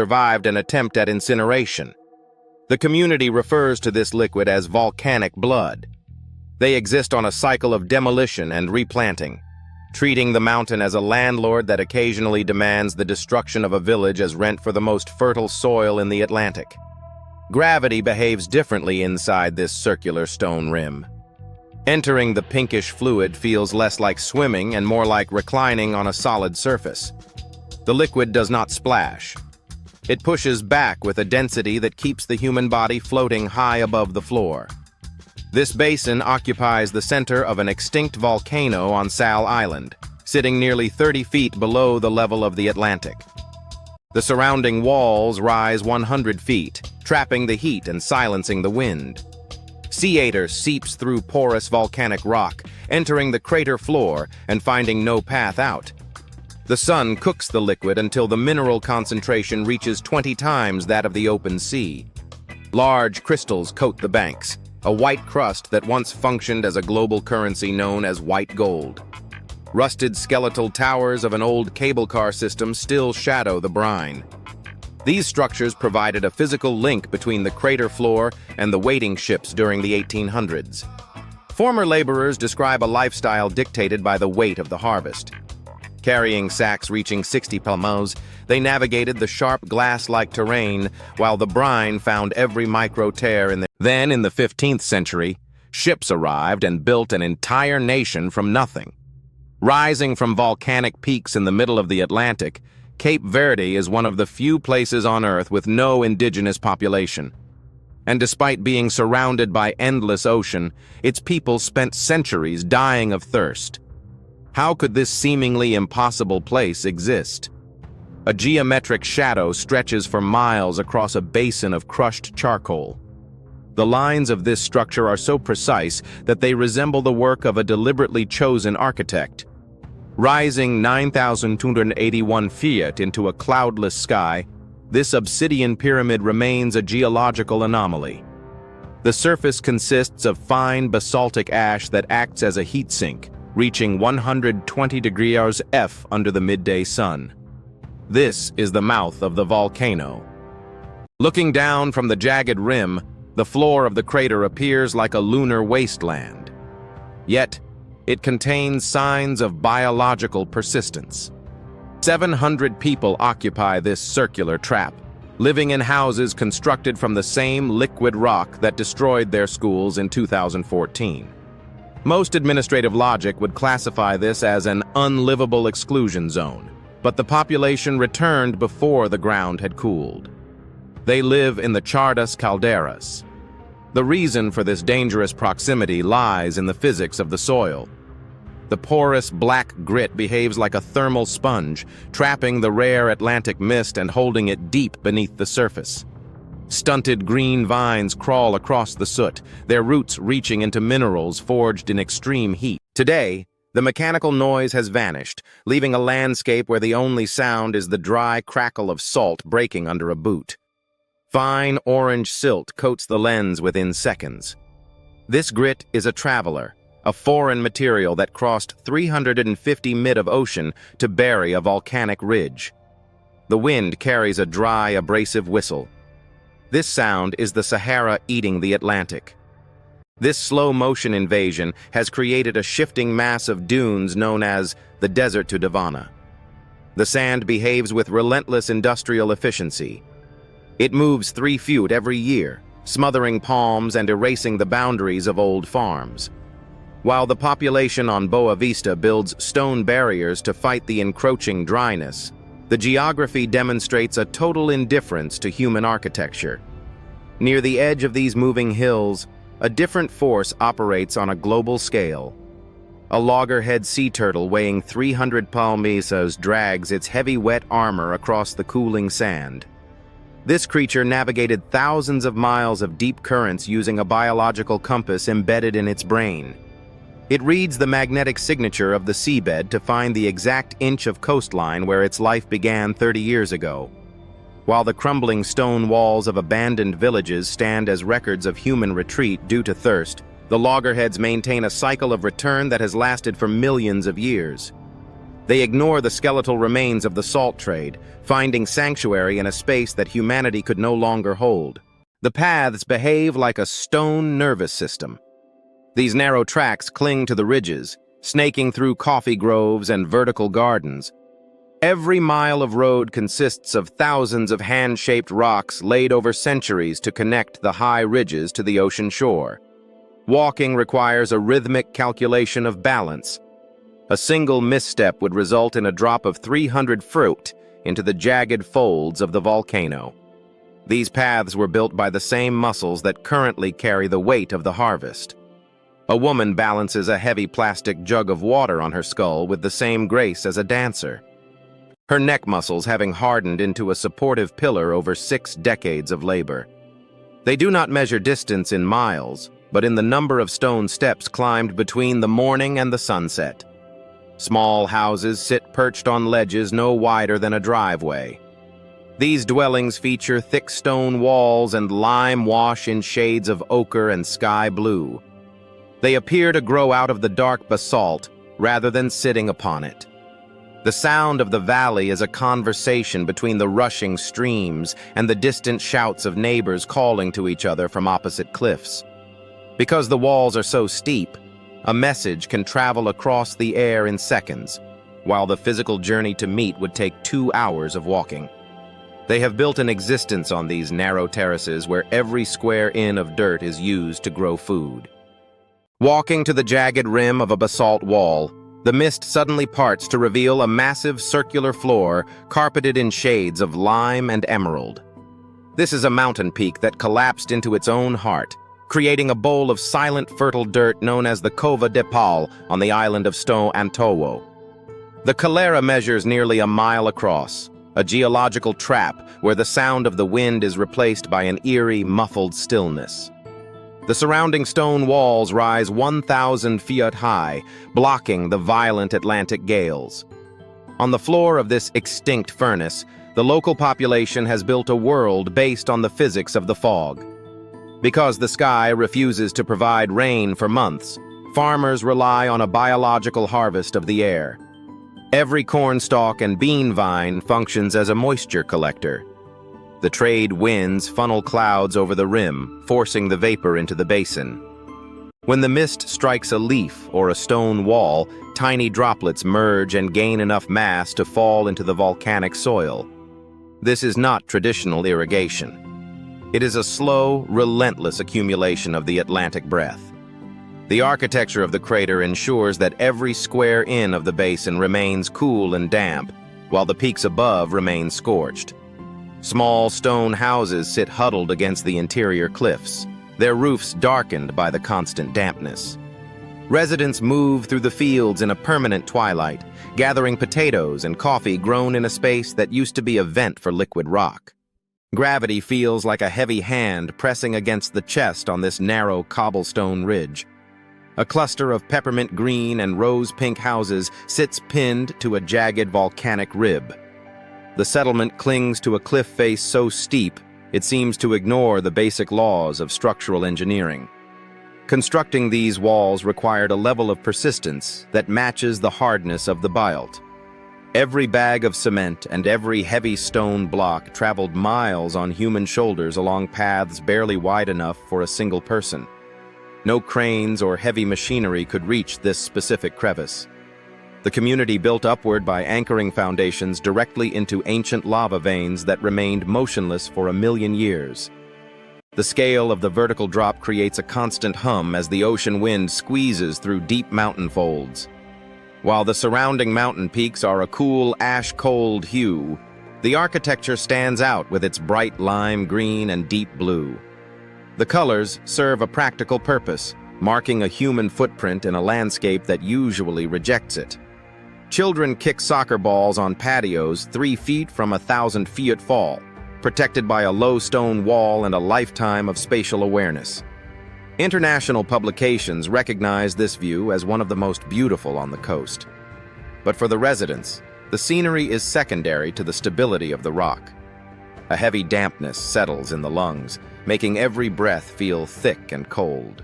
survived an attempt at incineration. The community refers to this liquid as volcanic blood. They exist on a cycle of demolition and replanting, treating the mountain as a landlord that occasionally demands the destruction of a village as rent for the most fertile soil in the Atlantic. Gravity behaves differently inside this circular stone rim. Entering the pinkish fluid feels less like swimming and more like reclining on a solid surface. The liquid does not splash. It pushes back with a density that keeps the human body floating high above the floor. This basin occupies the center of an extinct volcano on Sal Island, sitting nearly 30 feet below the level of the Atlantic. The surrounding walls rise 100 feet, trapping the heat and silencing the wind. Sea Aether seeps through porous volcanic rock, entering the crater floor and finding no path out. The sun cooks the liquid until the mineral concentration reaches 20 times that of the open sea. Large crystals coat the banks, a white crust that once functioned as a global currency known as white gold. Rusted skeletal towers of an old cable car system still shadow the brine. These structures provided a physical link between the crater floor and the waiting ships during the 1800s. Former laborers describe a lifestyle dictated by the weight of the harvest. Carrying sacks reaching 60 palmos, they navigated the sharp glass-like terrain while the brine found every micro-tear in their... Then, in the 15th century, ships arrived and built an entire nation from nothing. Rising from volcanic peaks in the middle of the Atlantic, Cape Verde is one of the few places on Earth with no indigenous population. And despite being surrounded by endless ocean, its people spent centuries dying of thirst. How could this seemingly impossible place exist? A geometric shadow stretches for miles across a basin of crushed charcoal. The lines of this structure are so precise that they resemble the work of a deliberately chosen architect. Rising 9,281 feet into a cloudless sky, this obsidian pyramid remains a geological anomaly. The surface consists of fine basaltic ash that acts as a heat sink, reaching 120 degrees F under the midday sun. This is the mouth of the volcano. Looking down from the jagged rim, the floor of the crater appears like a lunar wasteland. Yet, it contains signs of biological persistence. 700 people occupy this circular trap, living in houses constructed from the same liquid rock that destroyed their schools in 2014. Most administrative logic would classify this as an unlivable exclusion zone, but the population returned before the ground had cooled. They live in the Chardas calderas. The reason for this dangerous proximity lies in the physics of the soil. The porous black grit behaves like a thermal sponge, trapping the rare Atlantic mist and holding it deep beneath the surface. Stunted green vines crawl across the soot, their roots reaching into minerals forged in extreme heat. Today, the mechanical noise has vanished, leaving a landscape where the only sound is the dry crackle of salt breaking under a boot. Fine orange silt coats the lens within seconds. This grit is a traveler, a foreign material that crossed 350 feet of ocean to bury a volcanic ridge. The wind carries a dry, abrasive whistle. This sound is the Sahara eating the Atlantic. This slow-motion invasion has created a shifting mass of dunes known as the Desert to Davana. The sand behaves with relentless industrial efficiency. It moves 3 feet every year, smothering palms and erasing the boundaries of old farms. While the population on Boa Vista builds stone barriers to fight the encroaching dryness, the geography demonstrates a total indifference to human architecture. Near the edge of these moving hills, a different force operates on a global scale. A loggerhead sea turtle weighing 300 palmisos drags its heavy wet armor across the cooling sand. This creature navigated thousands of miles of deep currents using a biological compass embedded in its brain. It reads the magnetic signature of the seabed to find the exact inch of coastline where its life began 30 years ago. While the crumbling stone walls of abandoned villages stand as records of human retreat due to thirst, the loggerheads maintain a cycle of return that has lasted for millions of years. They ignore the skeletal remains of the salt trade, finding sanctuary in a space that humanity could no longer hold. The paths behave like a stone nervous system. These narrow tracks cling to the ridges, snaking through coffee groves and vertical gardens. Every mile of road consists of thousands of hand-shaped rocks laid over centuries to connect the high ridges to the ocean shore. Walking requires a rhythmic calculation of balance. A single misstep would result in a drop of 300 feet into the jagged folds of the volcano. These paths were built by the same muscles that currently carry the weight of the harvest. A woman balances a heavy plastic jug of water on her skull with the same grace as a dancer, her neck muscles having hardened into a supportive pillar over 6 decades of labor. They do not measure distance in miles, but in the number of stone steps climbed between the morning and the sunset. Small houses sit perched on ledges no wider than a driveway. These dwellings feature thick stone walls and lime wash in shades of ochre and sky blue. They appear to grow out of the dark basalt rather than sitting upon it. The sound of the valley is a conversation between the rushing streams and the distant shouts of neighbors calling to each other from opposite cliffs. Because the walls are so steep, a message can travel across the air in seconds, while the physical journey to meet would take 2 hours of walking. They have built an existence on these narrow terraces where every square inch of dirt is used to grow food. Walking to the jagged rim of a basalt wall, the mist suddenly parts to reveal a massive circular floor carpeted in shades of lime and emerald. This is a mountain peak that collapsed into its own heart, creating a bowl of silent fertile dirt known as the Cova de Pau on the island of São Antonio. The caldera measures nearly a mile across, a geological trap where the sound of the wind is replaced by an eerie, muffled stillness. The surrounding stone walls rise 1,000 feet high, blocking the violent Atlantic gales. On the floor of this extinct furnace, the local population has built a world based on the physics of the fog. Because the sky refuses to provide rain for months, farmers rely on a biological harvest of the air. Every cornstalk and bean vine functions as a moisture collector. The trade winds funnel clouds over the rim, forcing the vapor into the basin. When the mist strikes a leaf or a stone wall, tiny droplets merge and gain enough mass to fall into the volcanic soil. This is not traditional irrigation. It is a slow, relentless accumulation of the Atlantic breath. The architecture of the crater ensures that every square inch of the basin remains cool and damp, while the peaks above remain scorched. Small stone houses sit huddled against the interior cliffs, their roofs darkened by the constant dampness. Residents move through the fields in a permanent twilight, gathering potatoes and coffee grown in a space that used to be a vent for liquid rock. Gravity feels like a heavy hand pressing against the chest on this narrow cobblestone ridge. A cluster of peppermint green and rose pink houses sits pinned to a jagged volcanic rib. The settlement clings to a cliff face so steep, it seems to ignore the basic laws of structural engineering. Constructing these walls required a level of persistence that matches the hardness of the basalt. Every bag of cement and every heavy stone block traveled miles on human shoulders along paths barely wide enough for a single person. No cranes or heavy machinery could reach this specific crevice. The community built upward by anchoring foundations directly into ancient lava veins that remained motionless for 1,000,000 years. The scale of the vertical drop creates a constant hum as the ocean wind squeezes through deep mountain folds. While the surrounding mountain peaks are a cool, ash-cold hue, the architecture stands out with its bright lime green and deep blue. The colors serve a practical purpose, marking a human footprint in a landscape that usually rejects it. Children kick soccer balls on patios 3 feet from 1,000 feet fall, protected by a low stone wall and a lifetime of spatial awareness. International publications recognize this view as one of the most beautiful on the coast. But for the residents, the scenery is secondary to the stability of the rock. A heavy dampness settles in the lungs, making every breath feel thick and cold.